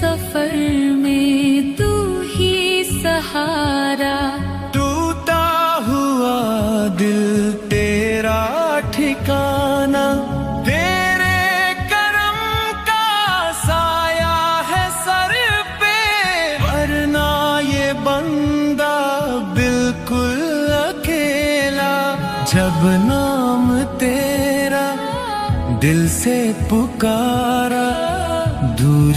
सफर में तू ही सहारा। टूटा हुआ दिल तेरा ठिकाना, तेरे करम का साया है सर पे, वरना ये बंदा बिल्कुल अकेला। जब नाम तेरा दिल से पुकारा, दूरी